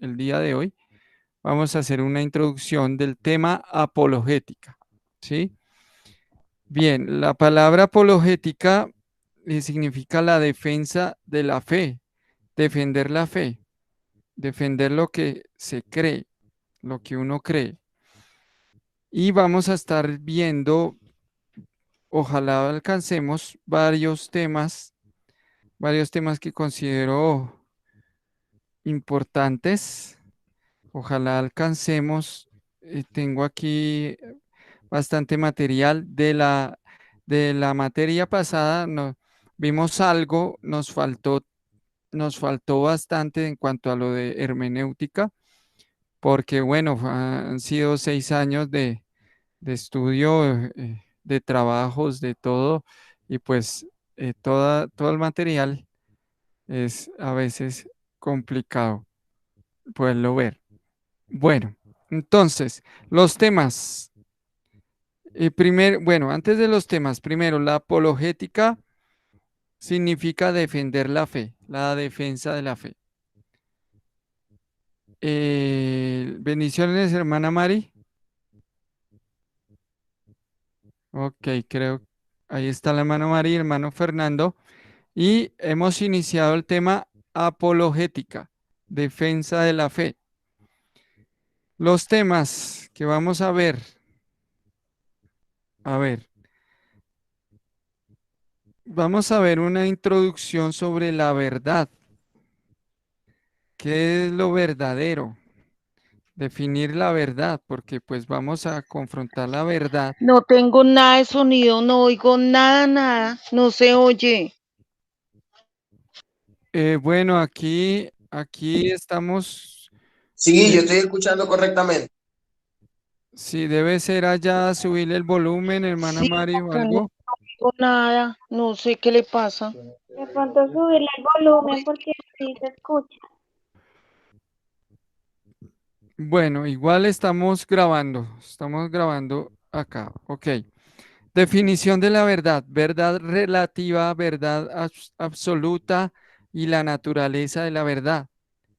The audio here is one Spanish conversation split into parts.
el día de hoy, vamos a hacer una introducción del tema apologética, ¿sí? Bien, la palabra apologética significa la defensa de la fe, defender la fe, defender lo que se cree, lo que uno cree. Y vamos a estar viendo, ojalá alcancemos varios temas que considero importantes. Ojalá alcancemos. Tengo aquí bastante material de la materia pasada. No, vimos algo, nos faltó bastante en cuanto a lo de hermenéutica, porque bueno, han sido 6 años de estudio, de trabajos, de todo, y pues todo el material es a veces complicado poderlo ver. Bueno, entonces, los temas. Bueno, antes de los temas, primero, la apologética significa defender la fe, la defensa de la fe. Bendiciones, hermana Mari. Ok, creo. Ahí está la hermana Mari, hermano Fernando. Y hemos iniciado el tema apologética, defensa de la fe. Los temas que vamos a ver, vamos a ver una introducción sobre la verdad. ¿Qué es lo verdadero? Definir la verdad, porque pues vamos a confrontar la verdad. No tengo nada de sonido, no oigo nada, nada, no se oye. Bueno, aquí estamos. Sí, eh, yo estoy escuchando correctamente. si debe ser allá subirle el volumen, hermana Sí, Mari, o acá no algo. oigo nada, no sé qué le pasa. De pronto subirle el volumen porque sí se escucha. Bueno, igual estamos grabando acá. Ok. Definición de la verdad, verdad relativa, verdad absoluta y la naturaleza de la verdad.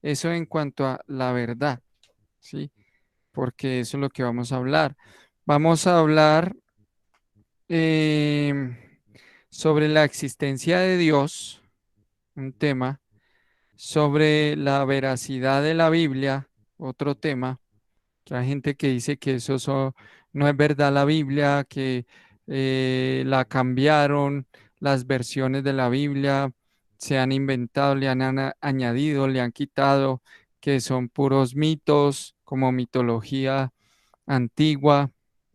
Eso en cuanto a la verdad, ¿sí? Porque eso es lo que vamos a hablar. Vamos a hablar em, sobre la existencia de Dios, un tema, sobre la veracidad de la Biblia, otro tema, que hay gente que dice que no es verdad la Biblia, que la cambiaron, las versiones de la Biblia se han inventado, le han añadido, le han quitado, que son puros mitos, como mitología antigua.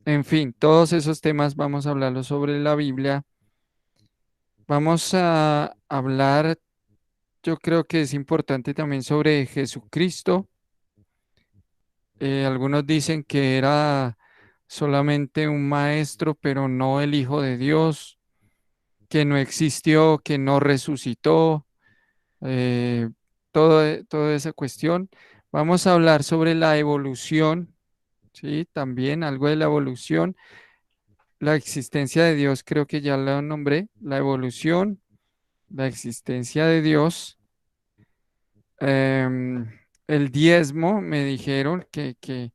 En fin, todos esos temas vamos a hablarlos sobre la Biblia. Vamos a hablar, yo creo que es importante también sobre Jesucristo. Algunos dicen que era solamente un maestro, pero no el Hijo de Dios, que no existió, que no resucitó, eh, toda esa cuestión. Vamos a hablar sobre la evolución, ¿sí? También algo de la evolución. La existencia de Dios, creo que ya lo nombré, la evolución, la existencia de Dios, em, el diezmo, me dijeron que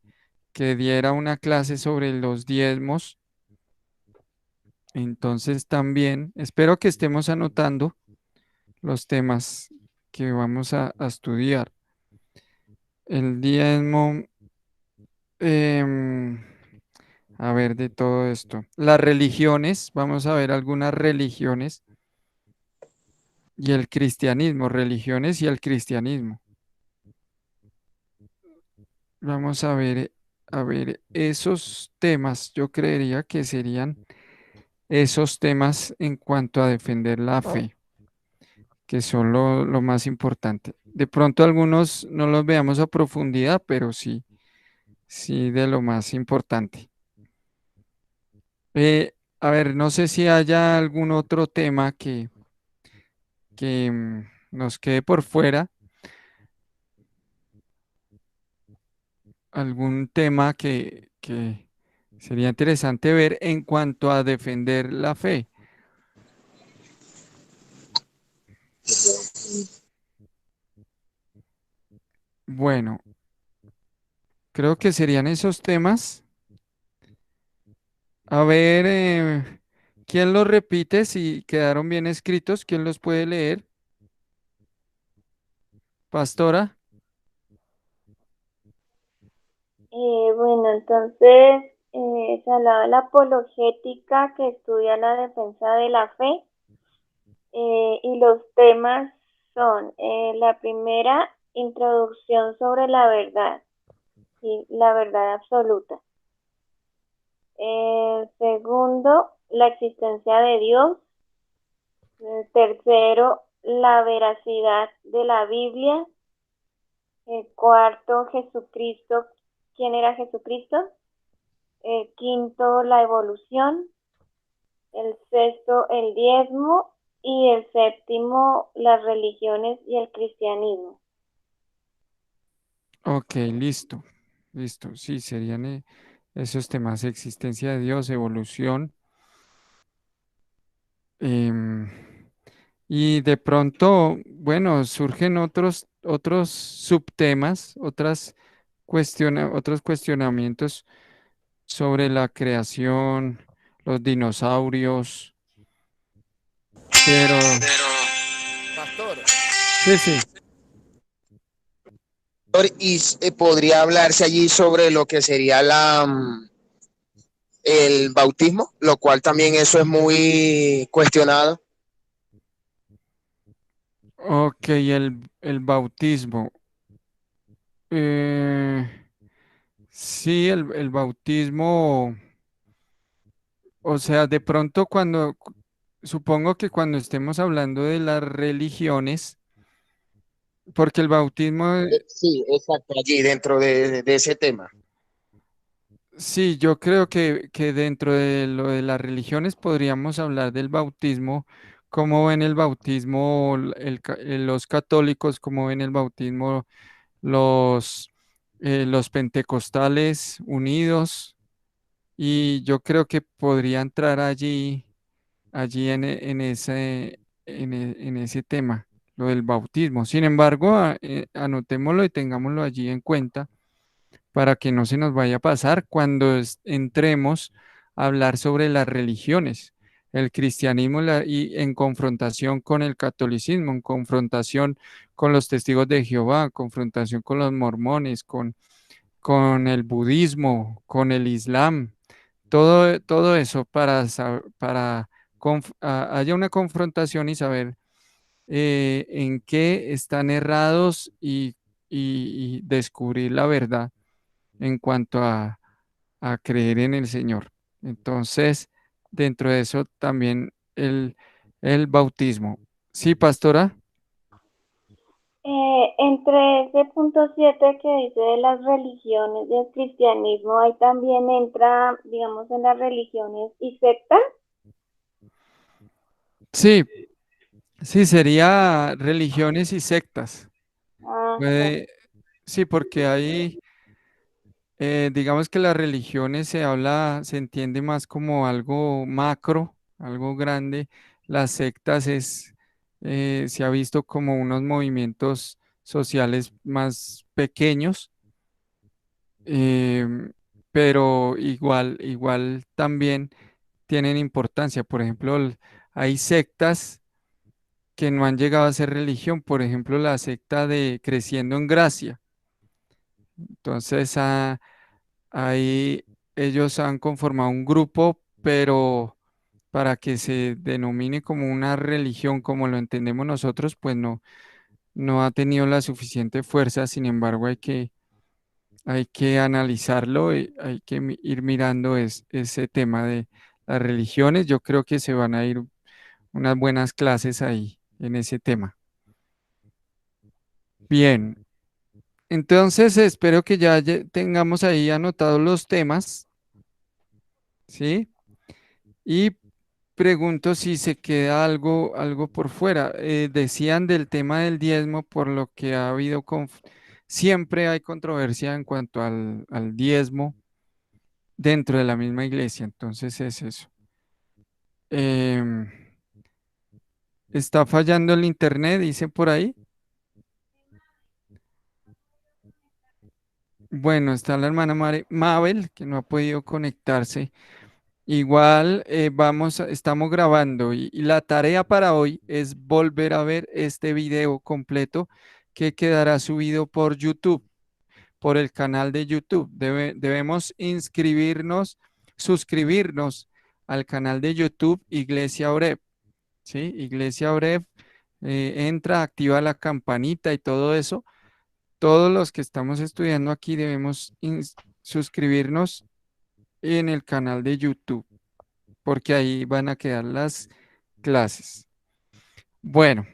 diera una clase sobre los diezmos. Entonces también espero que estemos anotando los temas que vamos a estudiar. El diezmo, em, a ver de todo esto. Las religiones, vamos a ver algunas religiones y el cristianismo, religiones y el cristianismo. Vamos a ver esos temas. Yo creería que serían esos temas en cuanto a defender la fe, que son lo más importante. De pronto algunos no los veamos a profundidad, pero sí, sí de lo más importante. A ver, no sé si haya algún otro tema que nos quede por fuera, algún tema que sería interesante ver en cuanto a defender la fe. Bueno, creo que serían esos temas. A ver, ¿quién los repite? Si quedaron bien escritos, ¿quién los puede leer? Pastora. Bueno, entonces se hablaba de la apologética que estudia la defensa de la fe y los temas son la primera, introducción sobre la verdad y la verdad absoluta. Segundo, la existencia de Dios. Tercero, la veracidad de la Biblia. Cuarto, Jesucristo. ¿Quién era Jesucristo? Quinto, la evolución. El sexto, el diezmo. Y el séptimo, las religiones y el cristianismo. Ok, listo. Listo. Sí, serían esos temas: existencia de Dios, evolución. em, y de pronto, bueno, surgen otros subtemas, otros cuestionamientos sobre la creación, los dinosaurios, pero Pastor, sí, sí. Y podría hablarse allí sobre lo que sería el bautismo, lo cual también eso es muy cuestionado. Ok, el bautismo. Eh, sí, el bautismo, o sea, de pronto supongo que cuando estemos hablando de las religiones, porque el bautismo, Sí, exacto, allí dentro de ese tema. sí, yo creo que dentro de lo de las religiones podríamos hablar del bautismo, cómo ven el bautismo los católicos, cómo ven el bautismo los, los pentecostales unidos, y yo creo que podría entrar allí en ese tema, lo del bautismo. Sin embargo, anotémoslo y tengámoslo allí en cuenta para que no se nos vaya a pasar cuando entremos a hablar sobre las religiones, el cristianismo y en confrontación con el catolicismo, en confrontación con los testigos de Jehová, en confrontación con los mormones, con el budismo, con el islam, todo eso para haya una confrontación y saber en qué están errados y descubrir la verdad en cuanto a creer en el Señor. Entonces, dentro de eso también el bautismo. Sí, pastora. Entre ese punto 7 que dice de las religiones y el cristianismo, ahí también entra, digamos, en las religiones y sectas. Sí, sí, sería religiones y sectas. Ah, bueno. Puede, sí, porque ahí, digamos que las religiones se entiende más como algo macro, algo grande. Las sectas se ha visto como unos movimientos sociales más pequeños, em, pero igual también tienen importancia. Por ejemplo, hay sectas que no han llegado a ser religión, por ejemplo, la secta de Creciendo en Gracia. Entonces, ahí ellos han conformado un grupo, pero para que se denomine como una religión como lo entendemos nosotros, pues no ha tenido la suficiente fuerza. Sin embargo, hay que analizarlo y hay que ir mirando ese tema de las religiones. Yo creo que se van a ir unas buenas clases ahí en ese tema. Bien, entonces espero que ya tengamos ahí anotados los temas, ¿sí? Y pregunto si se queda algo por fuera. Decían del tema del diezmo, por lo que ha habido, siempre hay controversia en cuanto al diezmo dentro de la misma iglesia. Entonces es eso. Em, Está fallando el internet, dicen por ahí. Bueno, está la hermana Mabel, que no ha podido conectarse. Igual estamos grabando y la tarea para hoy es volver a ver este video completo que quedará subido por YouTube, por el canal de YouTube. Debemos inscribirnos, suscribirnos al canal de YouTube Iglesia Oreb, ¿sí? Iglesia Oreb, entra, activa la campanita y todo eso. Todos los que estamos estudiando aquí debemos suscribirnos en el canal de YouTube, porque ahí van a quedar las clases. Bueno,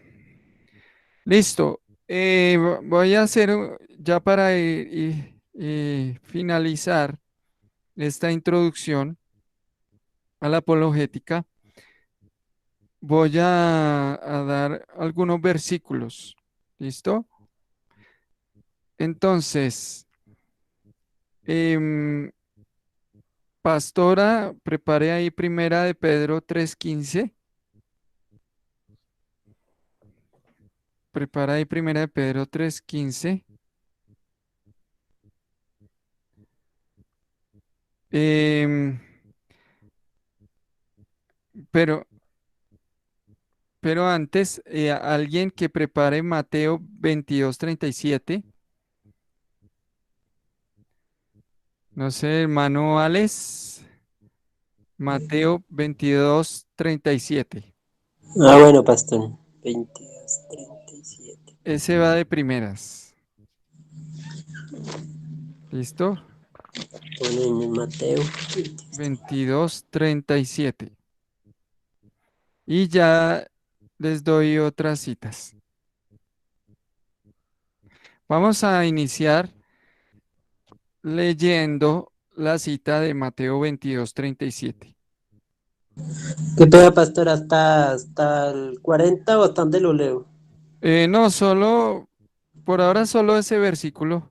listo. Voy a hacer ya para finalizar esta introducción a la apologética. Voy a dar algunos versículos. ¿Listo? Entonces, em, pastora, prepare ahí primera de Pedro 3:15. Prepara ahí primera de Pedro 3:15. Em, pero, pero antes, alguien que prepare Mateo 22:37. No sé, hermano Alex. Mateo 22:37. Bueno, pastor. 22:37. Ese va de primeras. ¿Listo? Ponen en Mateo. 22:37. Y ya les doy otras citas. Vamos a iniciar leyendo la cita de Mateo 22:37. ¿Qué pega, pastor? ¿Hasta el 40 o hasta dónde lo leo? No, por ahora solo ese versículo.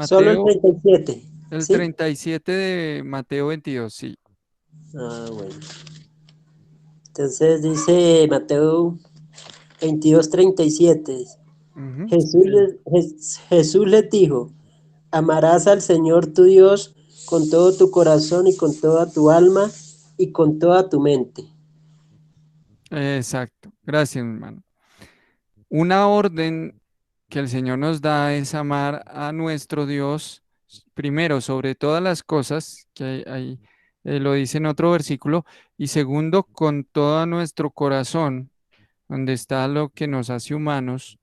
Solo el Mateo, 37, el ¿sí? 37 de Mateo 22, sí. Bueno. Entonces dice Mateo 22:37. Ujú, sí, Jesús señor. Jesús les dijo, amarás al Señor tu Dios con todo tu corazón y con toda tu alma y con toda tu mente. Exacto. Gracias, hermano. Una orden que el Señor nos da es amar a nuestro Dios primero sobre todas las cosas, que ahí, lo dice en otro versículo, y segundo, con todo nuestro corazón, donde está lo que nos hace humanos,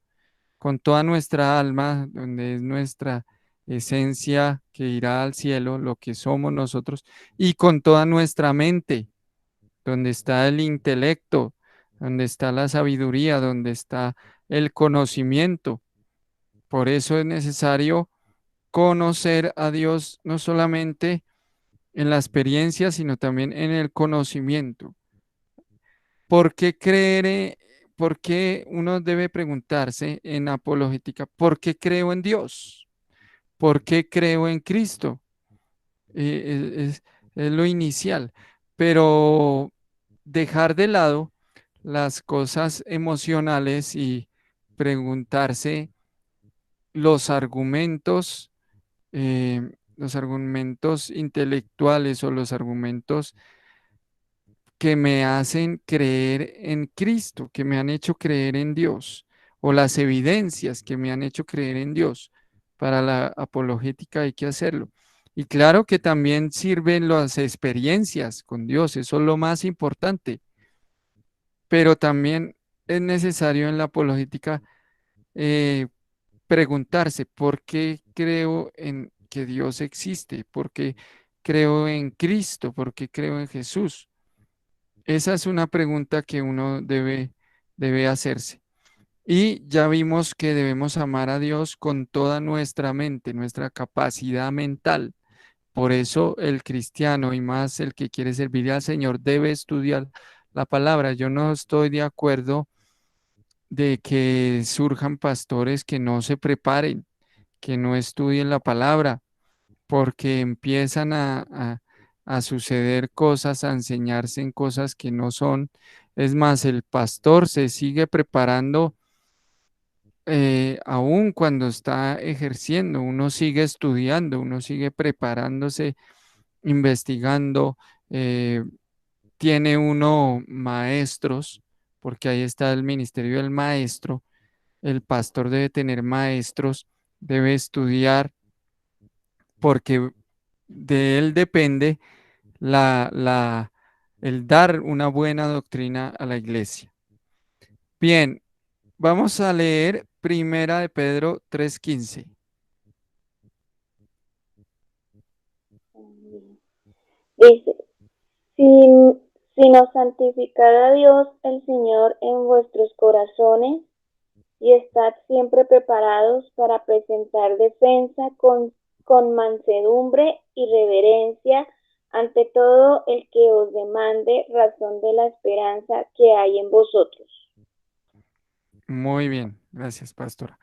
con toda nuestra alma, donde es nuestra esencia que irá al cielo, lo que somos nosotros, y con toda nuestra mente, donde está el intelecto, donde está la sabiduría, donde está el conocimiento. Por eso es necesario conocer a Dios no solamente en la experiencia, sino también en el conocimiento. ¿Por qué por qué uno debe preguntarse en apologética, ¿por qué creo en Dios? ¿Por qué creo en Cristo? Es lo inicial, pero dejar de lado las cosas emocionales y preguntarse los argumentos, los argumentos intelectuales o los argumentos que me hacen creer en Cristo, que me han hecho creer en Dios, o las evidencias que me han hecho creer en Dios. Para la apologética hay que hacerlo. Y claro que también sirven las experiencias con Dios, eso es lo más importante, pero también es necesario en la apologética eh, preguntarse por qué creo en que Dios existe, por qué creo en Cristo, por qué creo en Jesús. Esa es una pregunta que uno debe hacerse. Y ya vimos que debemos amar a Dios con toda nuestra mente, nuestra capacidad mental. Por eso el cristiano y más el que quiere servir al Señor debe estudiar la palabra. Yo no estoy de acuerdo de que surjan pastores que no se preparen, que no estudien la palabra, porque empiezan a suceder cosas, a enseñarse en cosas que no son. Es más, el pastor se sigue preparando aún cuando está ejerciendo, uno sigue estudiando, uno sigue preparándose, investigando, eh, tiene uno maestros, porque ahí está el ministerio del maestro, el pastor debe tener maestros, debe estudiar, porque de él depende el dar una buena doctrina a la iglesia. Bien, vamos a leer Primera de Pedro 3:15. Dice, sino santificad a Dios el Señor en vuestros corazones y estad siempre preparados para presentar defensa con mansedumbre y reverencia ante todo el que os demande razón de la esperanza que hay en vosotros. Muy bien, gracias, pastora.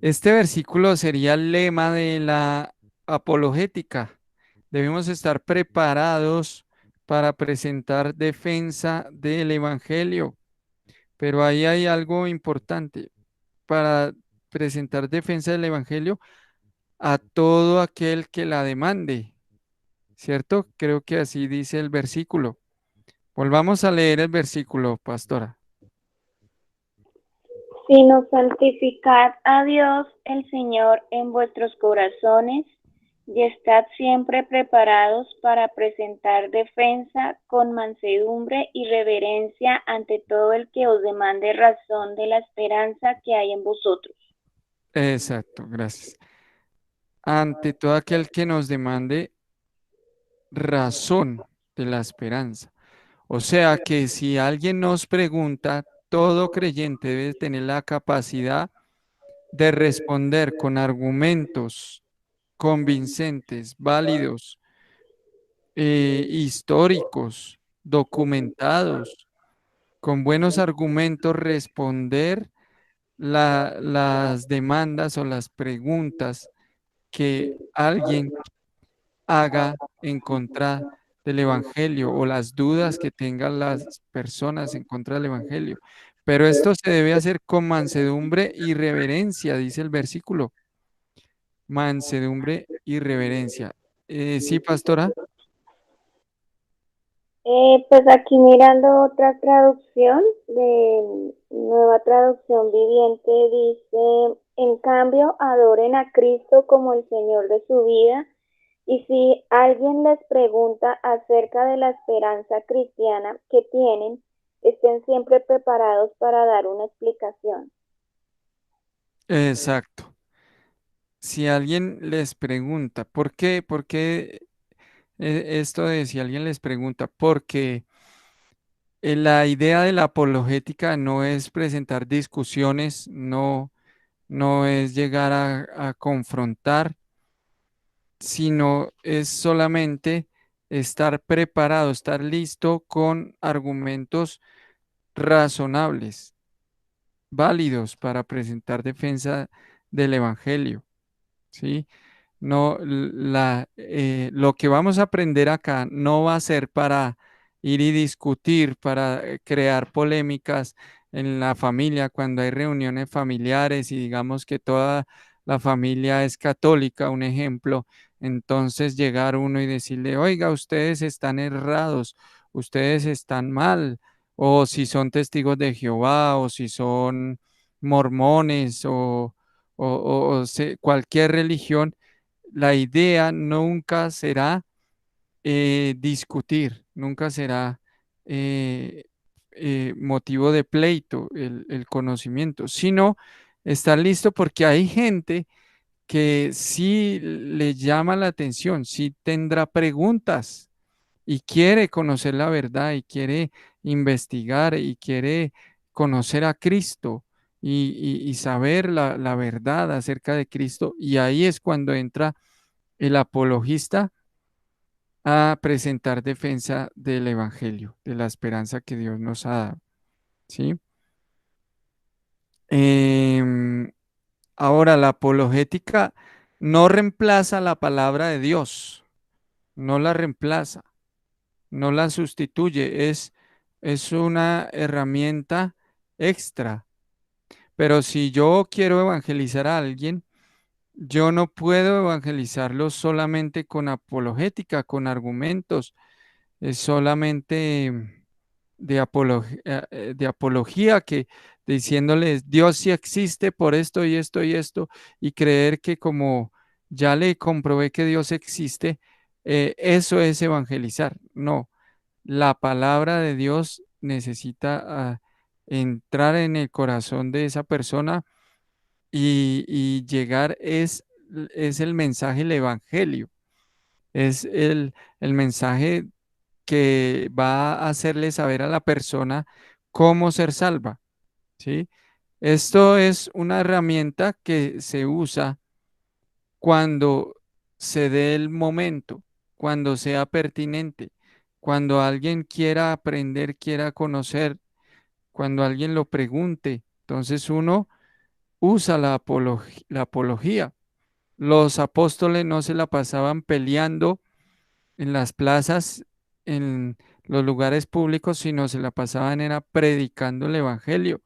Este versículo sería el lema de la apologética. Debemos estar preparados para presentar defensa del evangelio. Pero ahí hay algo importante. Para presentar defensa del evangelio a todo aquel que la demande, ¿cierto? Creo que así dice el versículo. Volvamos a leer el versículo, pastora. Sino santificad a Dios el Señor en vuestros corazones y estad siempre preparados para presentar defensa con mansedumbre y reverencia ante todo el que os demande razón de la esperanza que hay en vosotros. Exacto, gracias. Ante todo aquel que nos demande razón de la esperanza. O sea que si alguien nos pregunta, todo creyente debe tener la capacidad de responder con argumentos convincentes, válidos, históricos, documentados, con buenos argumentos, responder las demandas o las preguntas que alguien haga en contra del Evangelio o las dudas que tengan las personas en contra del Evangelio. Pero esto se debe hacer con mansedumbre y reverencia, dice el versículo. Mansedumbre y reverencia. Sí, pastora. Pues aquí mirando otra traducción de Nueva Traducción Viviente dice, en cambio, adoren a Cristo como el Señor de su vida y si alguien les pregunta acerca de la esperanza cristiana que tienen, estén siempre preparados para dar una explicación. Exacto. Si alguien les pregunta, ¿por qué? ¿Por qué esto de si alguien les pregunta? Porque la idea de la apologética no es presentar discusiones, no es llegar a confrontar, sino es solamente estar preparado, estar listo con argumentos razonables, válidos para presentar defensa del Evangelio, ¿sí? No, lo que vamos a aprender acá no va a ser para ir y discutir, para crear polémicas en la familia cuando hay reuniones familiares y digamos que toda la familia es católica, un ejemplo, entonces llegar uno y decirle, oiga, ustedes están errados, ustedes están mal, o si son testigos de Jehová, o si son mormones, cualquier religión, la idea nunca será discutir, nunca será eh, motivo de pleito el conocimiento, sino estar listo porque hay gente que sí le llama la atención, sí tendrá preguntas y quiere conocer la verdad y quiere investigar y quiere conocer a Cristo y saber la verdad acerca de Cristo. Y ahí es cuando entra el apologista a presentar defensa del Evangelio, de la esperanza que Dios nos ha dado. ¿Sí? Em, Ahora, la apologética no reemplaza la palabra de Dios, no la reemplaza, no la sustituye, es una herramienta extra. Pero si yo quiero evangelizar a alguien, yo no puedo evangelizarlo solamente con apologética, con argumentos, es solamente de apología, que diciéndoles Dios sí existe por esto y esto y esto, y creer que como ya le comprobé que Dios existe, eso es evangelizar. No, la palabra de Dios necesita entrar en el corazón de esa persona y llegar es el mensaje, el evangelio, es el mensaje que va a hacerle saber a la persona cómo ser salva, ¿sí? Esto es una herramienta que se usa cuando se dé el momento, cuando sea pertinente, cuando alguien quiera aprender, quiera conocer, cuando alguien lo pregunte. Entonces uno usa la apología. Los apóstoles no se la pasaban peleando en las plazas, en los lugares públicos, sino se la pasaban era predicando el evangelio.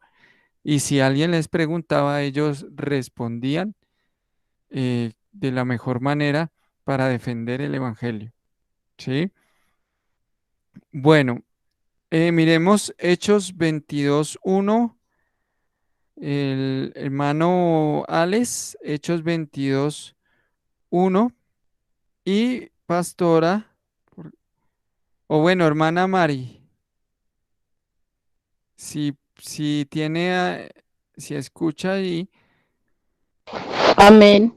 Y si alguien les preguntaba, ellos respondían de la mejor manera para defender el evangelio. ¿Sí? Bueno, miremos Hechos 22:1. El hermano Alex, Hechos 22:1. Y pastora, o bueno, hermana Mari, si tiene, si escucha ahí, Amén.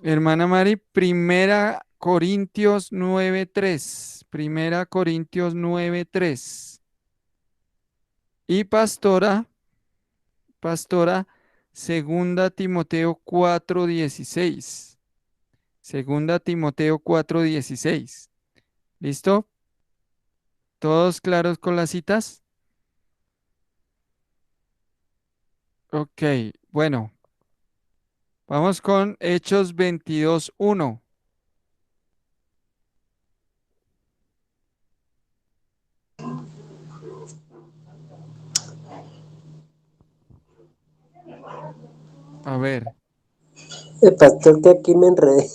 hermana Mari, Primera Corintios 9:3. Y pastora, Segunda Timoteo 4:16. Segunda Timoteo 4:16. ¿Listo? ¿Todos claros con las citas? Ok, bueno, vamos con Hechos 22:1. A ver, El pastor que aquí me enredé.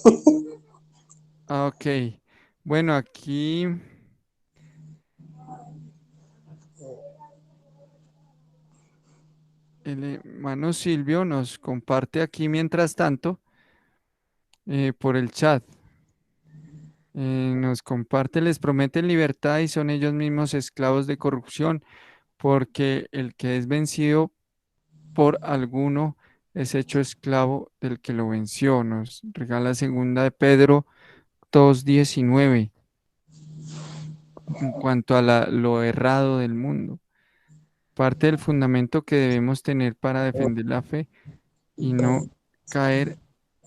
ok. Bueno, aquí el hermano Silvio nos comparte aquí mientras tanto por el chat. Nos comparte, les prometen libertad y son ellos mismos esclavos de corrupción, porque el que es vencido por alguno es hecho esclavo del que lo venció. Nos regala segunda de Pedro 2:19 en cuanto a lo errado del mundo. Parte del fundamento que debemos tener para defender la fe y no caer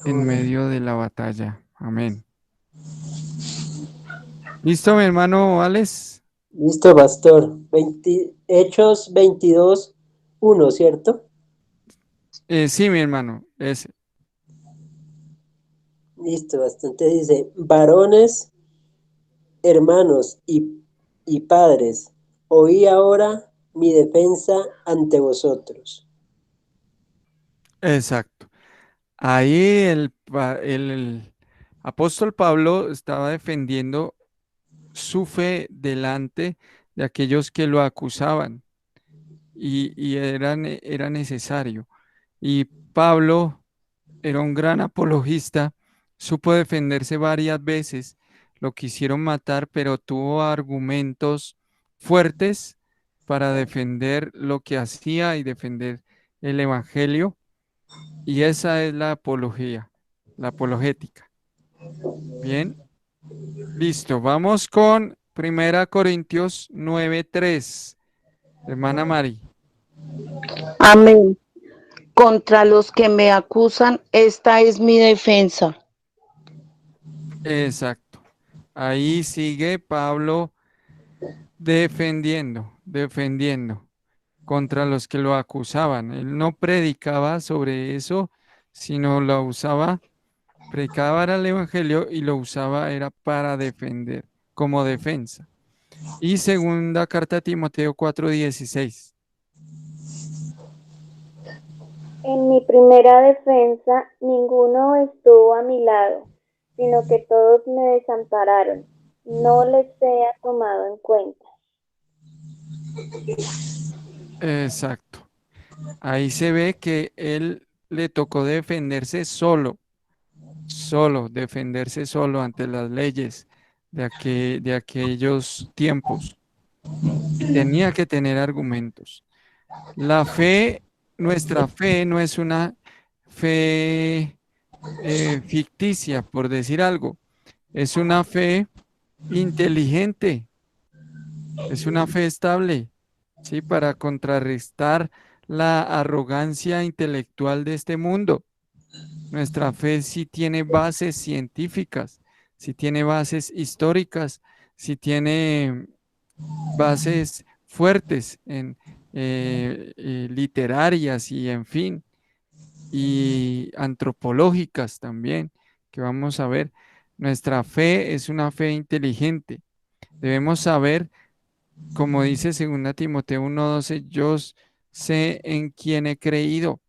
en medio de la batalla. Amén. ¿Listo, mi hermano Alex? Listo, pastor. Hechos 22:1, ¿cierto? Sí, mi hermano, ese. Listo, bastante. Dice, varones, hermanos y padres, oí ahora mi defensa ante vosotros. Exacto. Ahí el apóstol Pablo estaba defendiendo su fe delante de aquellos que lo acusaban y era necesario. Y Pablo era un gran apologista, supo defenderse varias veces, lo quisieron matar, pero tuvo argumentos fuertes para defender lo que hacía y defender el evangelio, y esa es la apología, la apologética. Bien, listo, vamos con Primera Corintios 9:3. Hermana Mari. Amén. Contra los que me acusan, esta es mi defensa. Exacto. Ahí sigue Pablo defendiendo contra los que lo acusaban. Él no predicaba sobre eso, sino lo usaba, predicaba era el evangelio y lo usaba era para defender, como defensa. Y segunda carta a Timoteo 4:16. En mi primera defensa, ninguno estuvo a mi lado, sino que todos me desampararon. No les sea tomado en cuenta. Exacto. Ahí se ve que él le tocó defenderse solo, solo, defenderse solo ante las leyes de aquellos tiempos y tenía que tener argumentos. La fe, nuestra fe no es una fe ficticia, por decir algo, es una fe inteligente, es una fe estable, ¿sí? Para contrarrestar la arrogancia intelectual de este mundo. Nuestra fe sí tiene bases científicas, sí tiene bases históricas, sí tiene bases fuertes en literarias y en fin, y antropológicas también, que vamos a ver. Nuestra fe es una fe inteligente. Debemos saber, como dice 2 Timoteo 1:12, yo sé en quién he creído.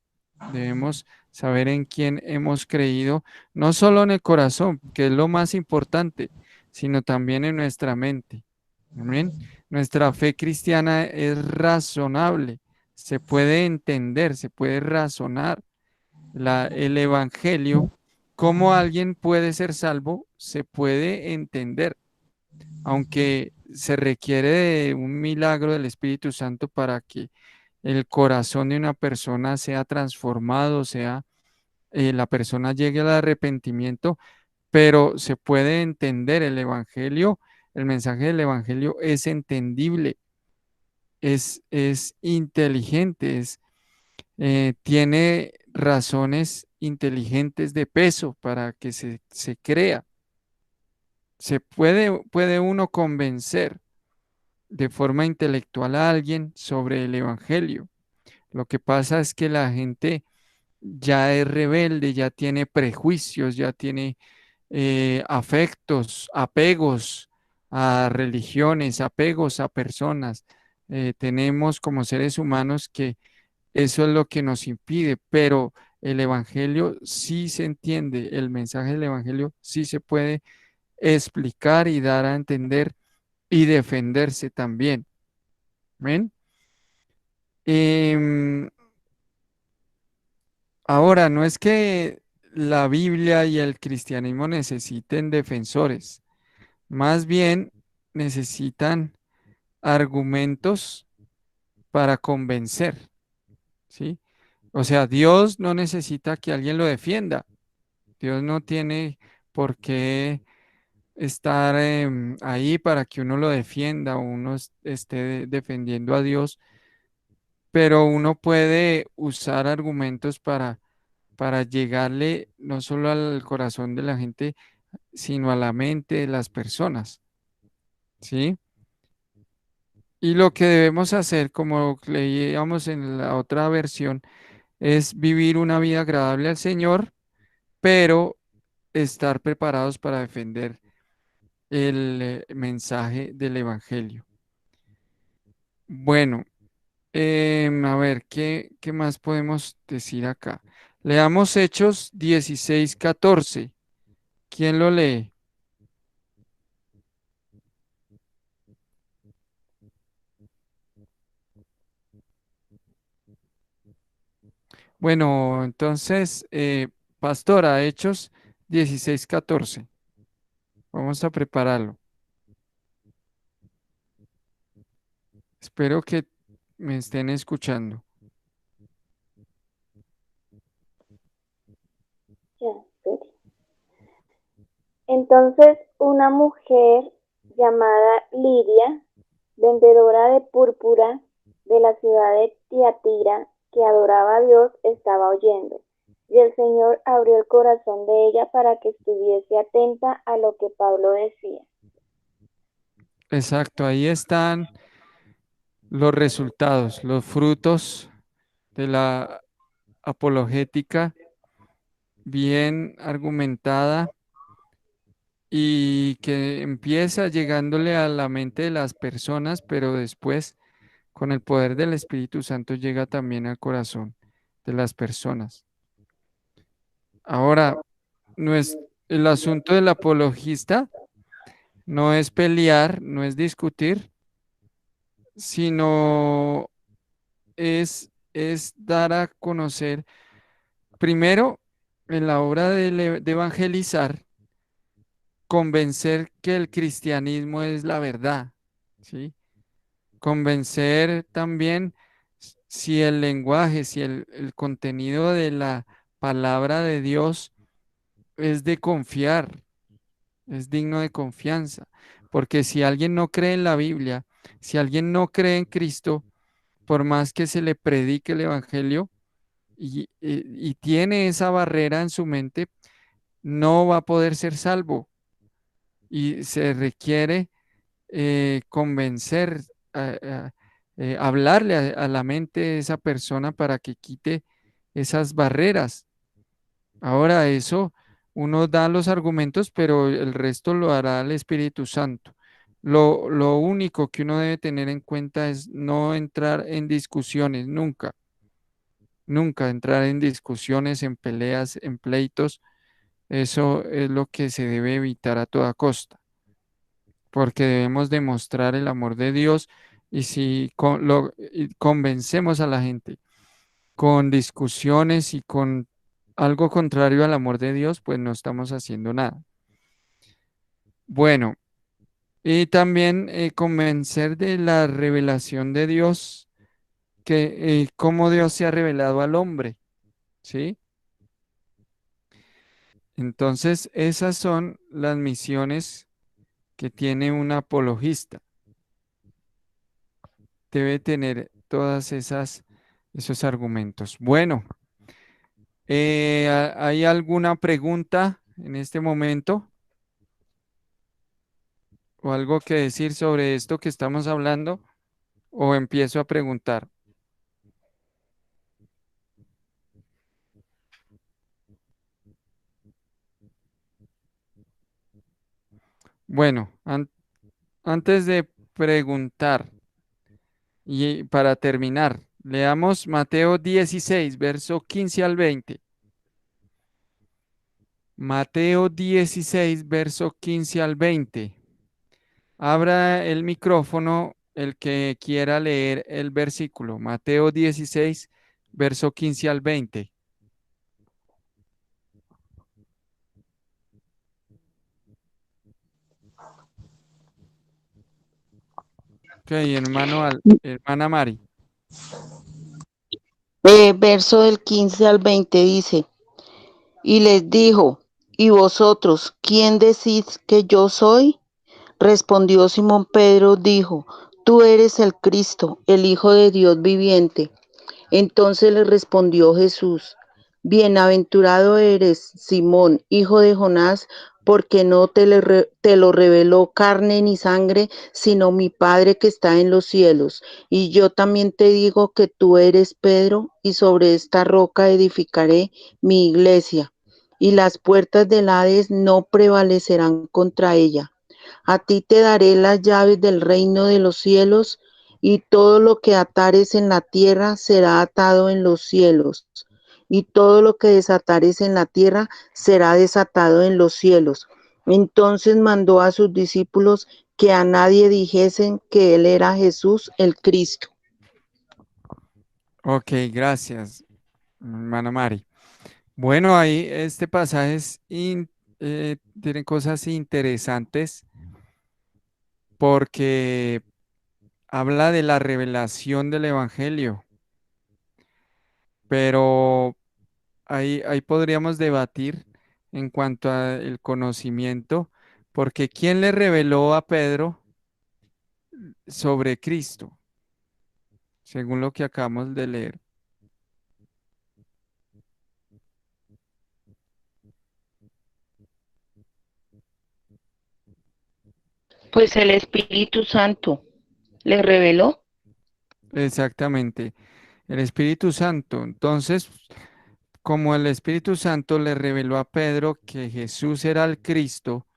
Debemos saber en quién hemos creído, no solo en el corazón, que es lo más importante, sino también en nuestra mente. Amén. Nuestra fe cristiana es razonable, se puede entender, se puede razonar. El evangelio, cómo alguien puede ser salvo, se puede entender, aunque se requiere de un milagro del Espíritu Santo para que el corazón de una persona sea transformado, sea la persona llegue al arrepentimiento, pero se puede entender el Evangelio, el mensaje del Evangelio es entendible, es inteligente, tiene razones inteligentes de peso para que se crea. Puede uno convencer de forma intelectual a alguien sobre el Evangelio. Lo que pasa es que la gente ya es rebelde, ya tiene prejuicios, ya tiene afectos, apegos a religiones, apegos a personas. Tenemos como seres humanos que eso es lo que nos impide, pero el Evangelio sí se entiende, el mensaje del Evangelio sí se puede explicar y dar a entender y defenderse también. ¿Ven? Em, Ahora, no es que la Biblia y el cristianismo necesiten defensores, más bien necesitan argumentos para convencer, ¿sí? O sea, Dios no necesita que alguien lo defienda. Dios no tiene por qué estar ahí para que uno lo defienda o uno esté defendiendo a Dios, pero uno puede usar argumentos para llegarle no solo al corazón de la gente, sino a la mente de las personas, ¿sí? Y lo que debemos hacer, como leíamos en la otra versión, es vivir una vida agradable al Señor, pero estar preparados para defender el mensaje del Evangelio. Bueno, a ver, ¿qué más podemos decir acá? Leamos Hechos 16:14. ¿Quién lo lee? Bueno, entonces, pastora, Hechos 16:14. Vamos a prepararlo. Espero que me estén escuchando. Ya, espere. Entonces una mujer llamada Lidia, vendedora de púrpura de la ciudad de Tiatira, que adoraba a Dios, estaba oyendo. Y el Señor abrió el corazón de ella para que estuviese atenta a lo que Pablo decía. Exacto, ahí están los resultados, los frutos de la apologética bien argumentada y que empieza llegándole a la mente de las personas, pero después con el poder del Espíritu Santo llega también al corazón. de las personas. Ahora, no es, el asunto del apologista no es pelear, no es discutir, sino es dar a conocer, primero, en la obra de evangelizar, convencer que el cristianismo es la verdad, ¿sí? Convencer también si el lenguaje, si el contenido de la palabra de Dios es de confiar, es digno de confianza. Porque si alguien no cree en la Biblia, si alguien no cree en Cristo, por más que se le predique el Evangelio y tiene esa barrera en su mente, no va a poder ser salvo. Y se requiere convencer, hablarle a la mente de esa persona para que quite esas barreras. Ahora eso, uno da los argumentos, pero el resto lo hará el Espíritu Santo. Lo único que uno debe tener en cuenta es no entrar en discusiones, nunca, nunca entrar en discusiones, en peleas, en pleitos. Eso es lo que se debe evitar a toda costa, porque debemos demostrar el amor de Dios y si y convencemos a la gente con discusiones y con algo contrario al amor de Dios, pues no estamos haciendo nada. Bueno, y también convencer de la revelación de Dios, que cómo Dios se ha revelado al hombre, ¿sí? Entonces, esas son las misiones que tiene un apologista. Debe tener todas esos argumentos. Bueno, ¿hay alguna pregunta en este momento o algo que decir sobre esto que estamos hablando? ¿O empiezo a preguntar? Bueno, antes de preguntar y para terminar, leamos Mateo 16, verso 15 al 20. Mateo 16, verso 15 al 20. Abra el micrófono el que quiera leer el versículo. Mateo 16, verso 15 al 20. Ok, hermana Mari. Verso del 15 al 20 dice, y les dijo, ¿y vosotros quién decís que yo soy? Respondió Simón Pedro, dijo, tú eres el Cristo, el Hijo de Dios viviente. Entonces le respondió Jesús, bienaventurado eres, Simón, hijo de Jonás, porque no te lo reveló carne ni sangre, sino mi Padre que está en los cielos. Y yo también te digo que tú eres Pedro, y sobre esta roca edificaré mi iglesia, y las puertas del Hades no prevalecerán contra ella. A ti te daré las llaves del reino de los cielos, y todo lo que atares en la tierra será atado en los cielos, y todo lo que desatares en la tierra será desatado en los cielos. Entonces mandó a sus discípulos que a nadie dijesen que él era Jesús el Cristo. Ok, gracias, hermana Mari. Bueno, ahí este pasaje tiene cosas interesantes porque habla de la revelación del Evangelio, pero ahí podríamos debatir en cuanto al conocimiento, porque ¿quién le reveló a Pedro sobre Cristo? Según lo que acabamos de leer. Pues el Espíritu Santo le reveló. Exactamente, el Espíritu Santo. Entonces, como el Espíritu Santo le reveló a Pedro que Jesús era el Cristo,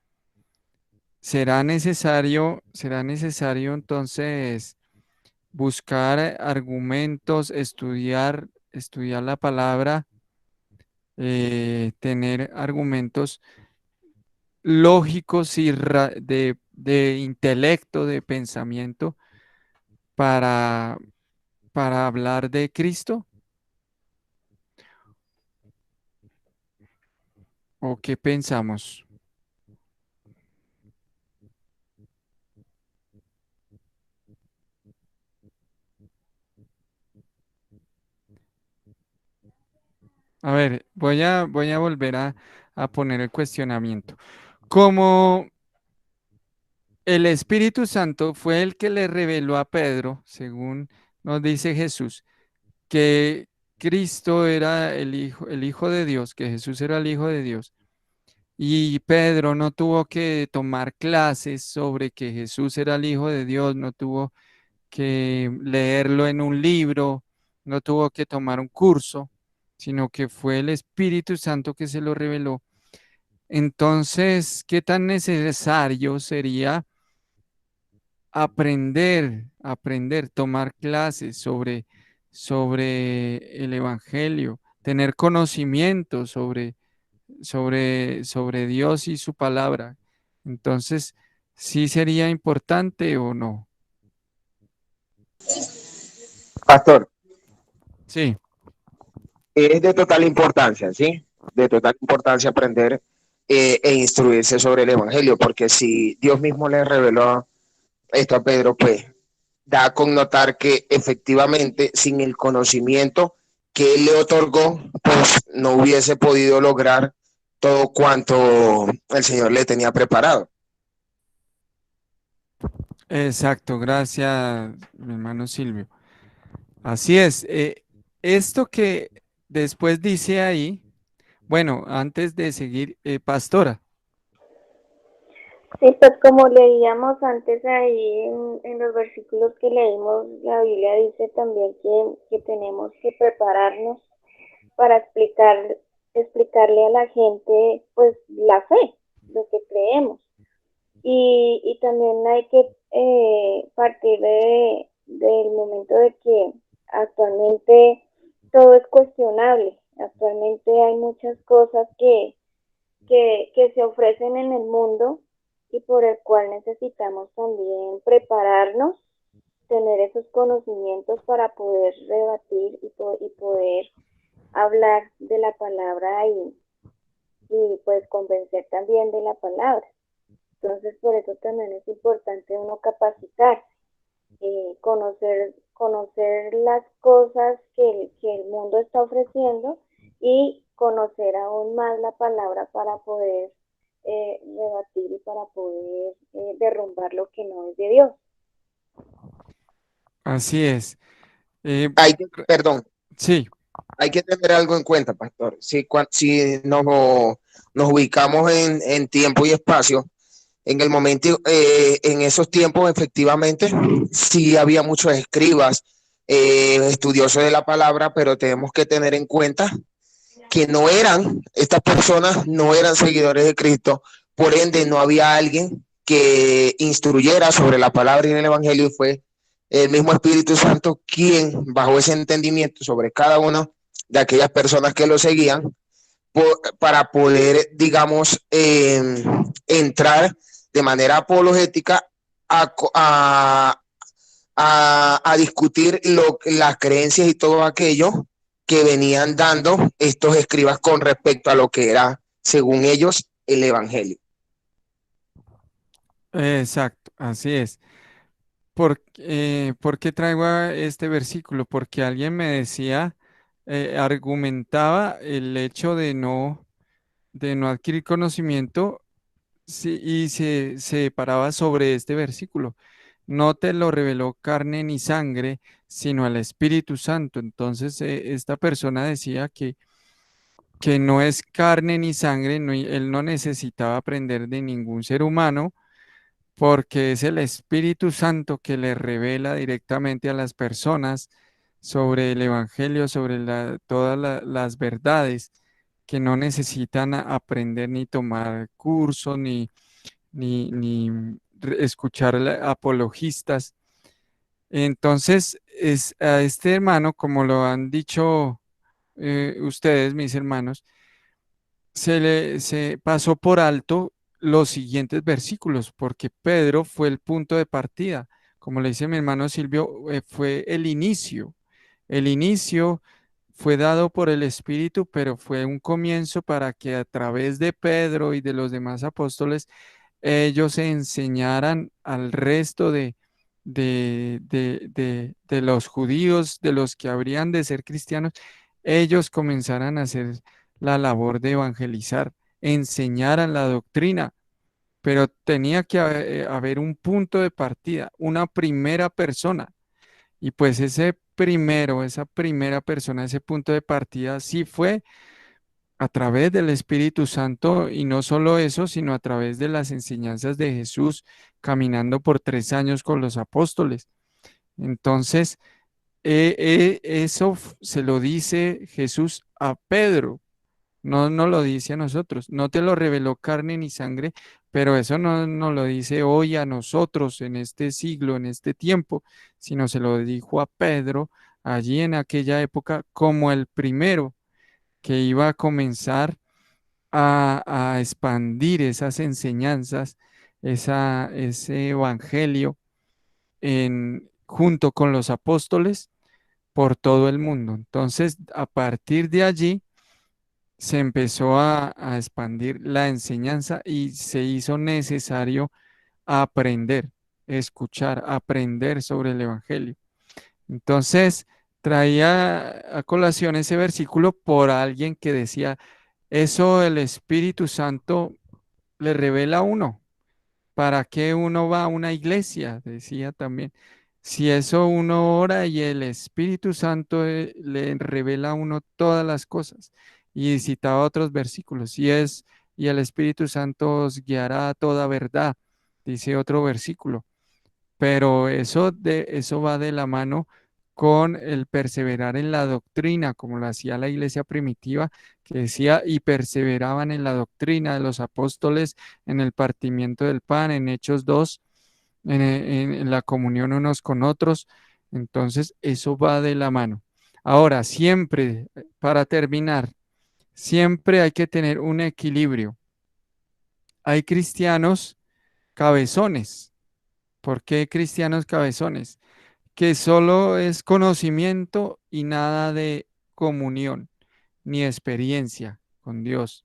será necesario entonces buscar argumentos, estudiar estudiar la palabra, tener argumentos lógicos y de intelecto, de pensamiento para, para hablar de Cristo? ¿O qué pensamos? A ver, voy a volver a poner el cuestionamiento. Como el Espíritu Santo fue el que le reveló a Pedro, según nos dice Jesús, que Cristo era el Hijo de Dios, que Jesús era el Hijo de Dios. Y Pedro no tuvo que tomar clases sobre que Jesús era el Hijo de Dios, no tuvo que leerlo en un libro, no tuvo que tomar un curso, sino que fue el Espíritu Santo que se lo reveló. Entonces, ¿qué tan necesario sería aprender, tomar clases sobre el Evangelio, tener conocimiento sobre Dios y su palabra? Entonces, ¿sí sería importante o no? Pastor, Sí, es de total importancia, ¿sí? De total importancia aprender e instruirse sobre el Evangelio, porque si Dios mismo le reveló esto a Pedro, pues da a connotar que efectivamente sin el conocimiento que él le otorgó, pues no hubiese podido lograr todo cuanto el Señor le tenía preparado. exacto, gracias, mi hermano Silvio. Así es. Esto que después dice ahí, bueno, antes de seguir, pastora. Sí, pues como leíamos antes ahí en los versículos que leímos, la Biblia dice también que tenemos que prepararnos para explicarle a la gente pues la fe, lo que creemos. Y también hay que partir del momento de que actualmente todo es cuestionable. Actualmente hay muchas cosas que se ofrecen en el mundo y por el cual necesitamos también prepararnos, tener esos conocimientos para poder rebatir y poder hablar de la palabra y pues convencer también de la palabra. Entonces, por eso también es importante uno capacitarse, conocer las cosas que el mundo está ofreciendo y conocer aún más la palabra para poder rebatir y para poder derrumbar lo que no es de Dios. Así es. Eh, Hay que, perdón, sí, hay que tener algo en cuenta, pastor. Si nos ubicamos en tiempo y espacio, en el momento, en esos tiempos, efectivamente, sí había muchos escribas, estudiosos de la palabra, pero tenemos que tener en cuenta que estas personas no eran seguidores de Cristo, por ende no había alguien que instruyera sobre la palabra y el Evangelio, y fue el mismo Espíritu Santo quien bajó ese entendimiento sobre cada una de aquellas personas que lo seguían para poder, digamos, entrar de manera apologética a, a discutir las creencias y todo aquello que venían dando estos escribas con respecto a lo que era, según ellos, el Evangelio. exacto, así es. ¿Por qué traigo este versículo? Porque alguien me decía, argumentaba el hecho de no adquirir conocimiento, sí, y se paraba sobre este versículo. No te lo reveló carne ni sangre, sino el Espíritu Santo. Entonces, esta persona decía que no es carne ni sangre, él no necesitaba aprender de ningún ser humano, porque es el Espíritu Santo que le revela directamente a las personas sobre el Evangelio, sobre todas las verdades, que no necesitan aprender ni tomar cursos, ni escuchar apologistas. Entonces, a este hermano, como lo han dicho ustedes, mis hermanos, se pasó por alto los siguientes versículos, porque Pedro fue el punto de partida. Como le dice mi hermano Silvio, fue el inicio. El inicio fue dado por el Espíritu, pero fue un comienzo para que a través de Pedro y de los demás apóstoles, ellos enseñaran al resto de los judíos, de los que habrían de ser cristianos, ellos comenzaran a hacer la labor de evangelizar, enseñaran la doctrina, pero tenía que haber un punto de partida, una primera persona. Y pues ese primero, esa primera persona, ese punto de partida sí fue a través del Espíritu Santo, y no solo eso, sino a través de las enseñanzas de Jesús caminando por 3 años con los apóstoles. Entonces, eso se lo dice Jesús a Pedro, no lo dice a nosotros. No te lo reveló carne ni sangre, pero eso no nos lo dice hoy a nosotros en este siglo, en este tiempo, sino se lo dijo a Pedro allí en aquella época como el primero que iba a comenzar a expandir esas enseñanzas, ese evangelio junto con los apóstoles por todo el mundo. Entonces, a partir de allí se empezó a expandir la enseñanza y se hizo necesario aprender, escuchar, aprender sobre el evangelio. Entonces, traía a colación ese versículo por alguien que decía, eso el Espíritu Santo le revela a uno. ¿Para qué uno va a una iglesia? Decía también. Si eso uno ora y el Espíritu Santo le revela a uno todas las cosas. Y citaba otros versículos. Y el Espíritu Santo os guiará a toda verdad, dice otro versículo. Pero eso va de la mano con el perseverar en la doctrina, como lo hacía la iglesia primitiva, que decía, y perseveraban en la doctrina de los apóstoles, en el partimiento del pan, en Hechos 2, en la comunión unos con otros. Entonces, eso va de la mano. Ahora, siempre, para terminar, siempre hay que tener un equilibrio. Hay cristianos cabezones. ¿Por qué cristianos cabezones? Que solo es conocimiento y nada de comunión ni experiencia con Dios.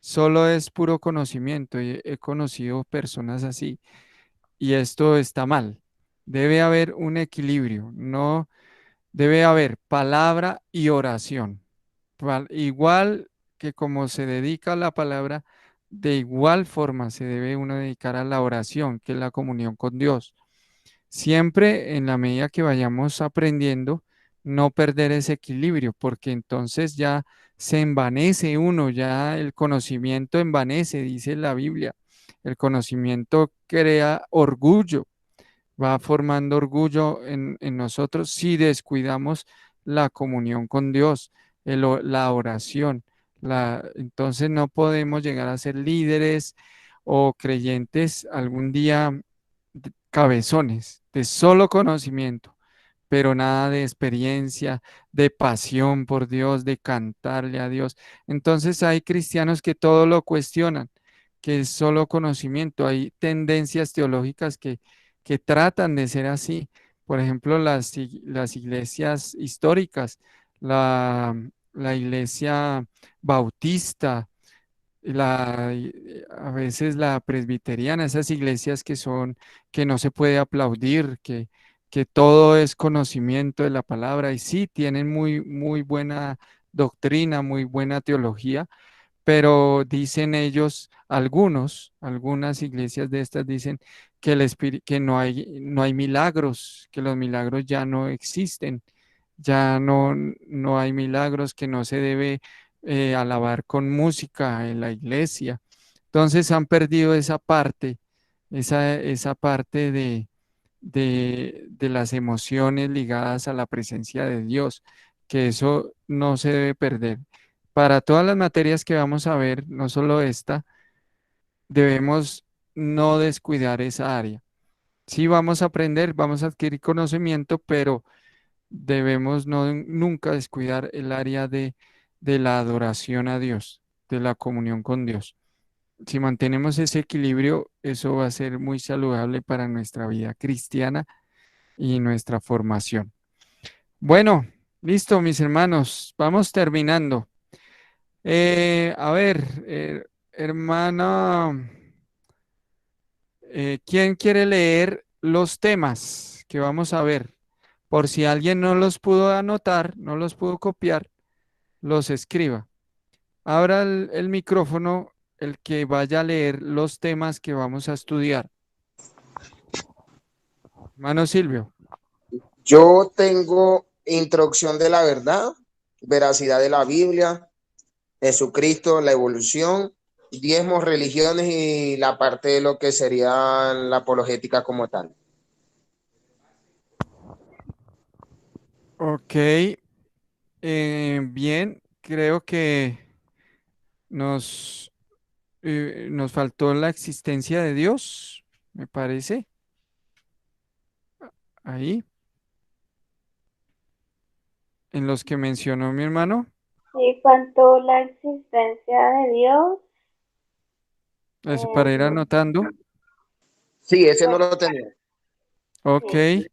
Solo es puro conocimiento y he conocido personas así y esto está mal. Debe haber un equilibrio, no debe haber palabra y oración. Igual que como se dedica a la palabra, de igual forma se debe uno dedicar a la oración, que es la comunión con Dios. Siempre en la medida que vayamos aprendiendo, no perder ese equilibrio, porque entonces ya se envanece uno, ya el conocimiento envanece, dice la Biblia. El conocimiento crea orgullo, va formando orgullo en nosotros si descuidamos la comunión con Dios, la oración. Entonces no podemos llegar a ser líderes o creyentes algún día cabezones de solo conocimiento, pero nada de experiencia, de pasión por Dios, de cantarle a Dios. Entonces hay cristianos que todo lo cuestionan, que es solo conocimiento. Hay tendencias teológicas que tratan de ser así. Por ejemplo, las iglesias históricas, la, la iglesia bautista, a veces la presbiteriana, esas iglesias que no se puede aplaudir, que todo es conocimiento de la palabra y sí tienen muy buena doctrina, muy buena teología, pero dicen ellos, algunas iglesias de estas dicen que que no hay milagros, que los milagros ya no existen, ya no hay milagros, que no se debe alabar con música en la iglesia. Entonces han perdido esa parte, esa parte de las emociones ligadas a la presencia de Dios, que eso no se debe perder. Para todas las materias que vamos a ver, no solo esta, debemos no descuidar esa área. Sí vamos a aprender, vamos a adquirir conocimiento, pero debemos nunca descuidar el área de la adoración a Dios, de la comunión con Dios. Si mantenemos ese equilibrio, eso va a ser muy saludable para nuestra vida cristiana y nuestra formación. Bueno, listo, mis hermanos, vamos terminando. A ver, hermana, ¿quién quiere leer los temas que vamos a ver? Por si alguien no los pudo anotar, no los pudo copiar, los escriba. Abra el micrófono el que vaya a leer los temas que vamos a estudiar. Hermano Silvio. Yo tengo introducción de la verdad, veracidad de la Biblia, Jesucristo, la evolución, diezmos, religiones y la parte de lo que sería la apologética como tal. Ok, bien, creo que nos, nos faltó la existencia de Dios, me parece. Ahí, en los que mencionó mi hermano. Sí, faltó la existencia de Dios. Eso para ir anotando. Sí, ese no Pues, lo tenía. Ok, sí,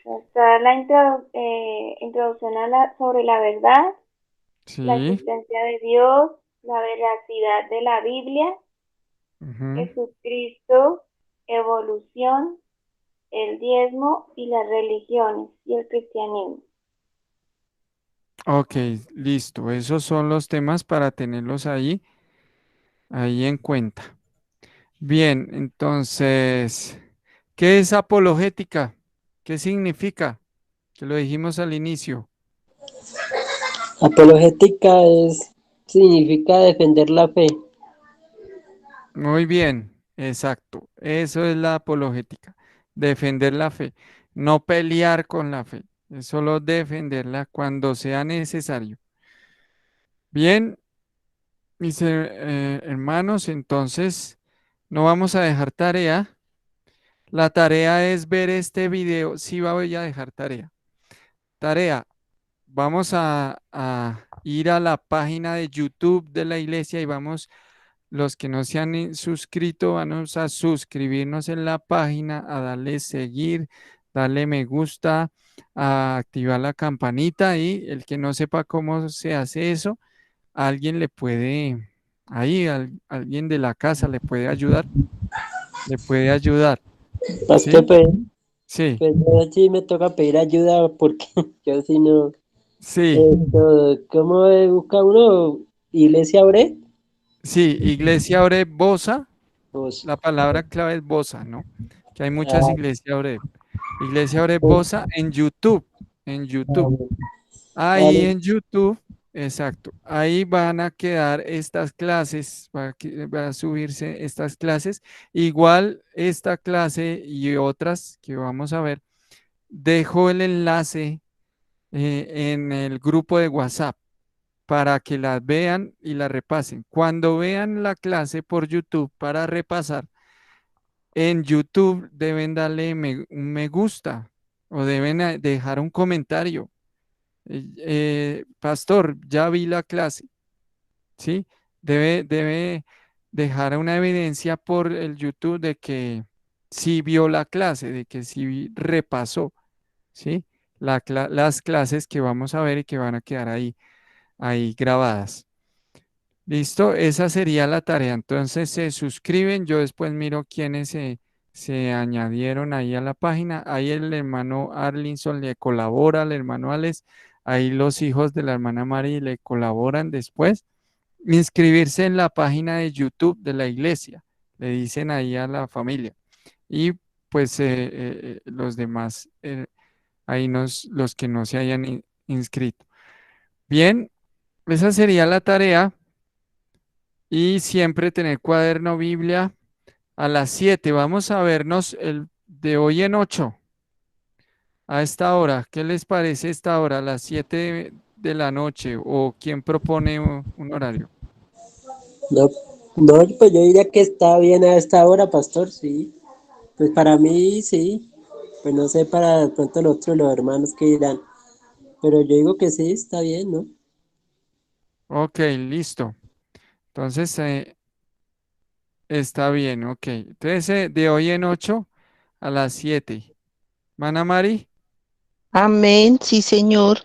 está la introducción sobre la verdad, la sí. existencia de Dios, la veracidad de la Biblia, Ujú. Jesucristo, evolución, el diezmo y las religiones y el cristianismo. Ok, listo. Esos son los temas para tenerlos ahí en cuenta. Bien, entonces, ¿qué es apologética? ¿Qué significa? Que lo dijimos al inicio. Apologética significa defender la fe. Muy bien, exacto. Eso es la apologética. Defender la fe. No pelear con la fe. Es solo defenderla cuando sea necesario. Bien, mis hermanos, entonces no vamos a dejar tarea. La tarea es ver este video. Sí, voy a dejar tarea. Tarea. Vamos a ir a la página de YouTube de la iglesia y vamos, los que no se han suscrito, vamos a suscribirnos en la página, a darle seguir, darle me gusta, a activar la campanita y el que no sepa cómo se hace eso, alguien le puede, ahí, alguien de la casa le puede ayudar, Pastor, ¿sí? pues, Sí, pues yo sí me toca pedir ayuda porque yo sí no. sí. ¿Cómo busca uno? ¿Iglesia Bre? Sí, Iglesia Oreb Bosa, Pues, la palabra clave es Bosa, ¿no? Que hay muchas ah, iglesias Oreb. Iglesia Oreb pues, Bosa en YouTube, en YouTube. ah, Ahí vale. en YouTube, exacto. Ahí van a quedar estas clases, va a subirse estas clases. Igual esta clase y otras que vamos a ver, dejo el enlace en el grupo de WhatsApp para que las vean y la repasen. Cuando vean la clase por YouTube para repasar, en YouTube deben darle un me gusta o deben dejar un comentario. Pastor, ya vi la clase, ¿sí? Debe dejar una evidencia por el YouTube de que sí vio la clase, de que sí repasó, ¿sí? Las clases que vamos a ver y que van a quedar ahí grabadas. Listo, esa sería la tarea. Entonces se suscriben, yo después miro quiénes se añadieron ahí a la página. Ahí el hermano Arlinson le colabora al hermano Alex. Ahí los hijos de la hermana Mari le colaboran después. Inscribirse en la página de YouTube de la iglesia. Le dicen ahí a la familia. Y pues los demás, ahí los que no se hayan inscrito. Bien, esa sería la tarea. Y siempre tener cuaderno Biblia a las 7. Vamos a vernos el de hoy en 8 a esta hora. ¿Qué les parece esta hora? A las 7 de la noche. ¿O quién propone un horario? No, no, pues yo diría que está bien a esta hora, pastor, sí. Pues para mí sí. Pues no sé para de pronto los otros, los hermanos que dirán. Pero yo digo que sí, está bien, ¿no? Ok, listo. Entonces, está bien, ok. Entonces, de hoy en 8 a las 7. ¿Mana Mari? Amén, sí, Señor.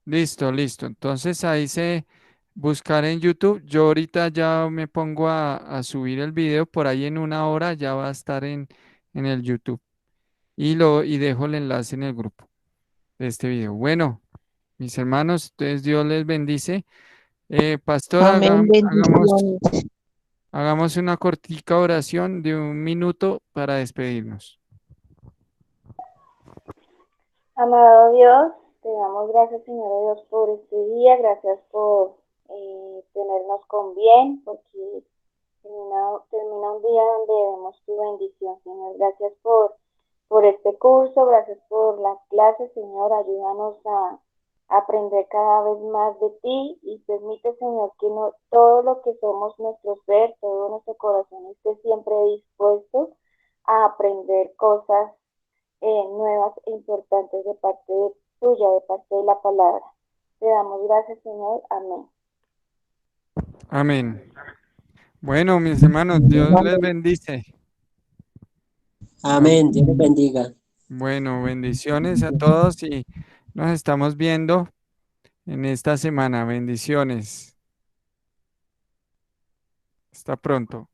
Listo, listo. Entonces ahí se buscar en YouTube. Yo ahorita ya me pongo a subir el video. Por ahí en una hora ya va a estar en el YouTube. Y dejo el enlace en el grupo de este video. Bueno, mis hermanos, entonces Dios les bendice. Pastor, Amén, hagamos, bendiciones. hagamos una cortica oración de 1 minuto para despedirnos. Amado Dios, te damos gracias, Señor Dios, por este día, gracias por tenernos con bien, porque termina un día donde vemos tu bendición, Señor. Gracias por este curso, gracias por las clases, Señor. Ayúdanos a aprender cada vez más de ti y permite, Señor, que no, todo lo que somos, nuestro ser, todo nuestro corazón esté siempre dispuesto a aprender cosas nuevas e importantes de parte tuya, de parte de la palabra. Te damos gracias, Señor. Amén. Amén. Bueno, mis hermanos, Dios les Amén. bendice. Amén, Dios les bendiga. Bueno, bendiciones a todos y nos estamos viendo en esta semana. Bendiciones. Hasta pronto.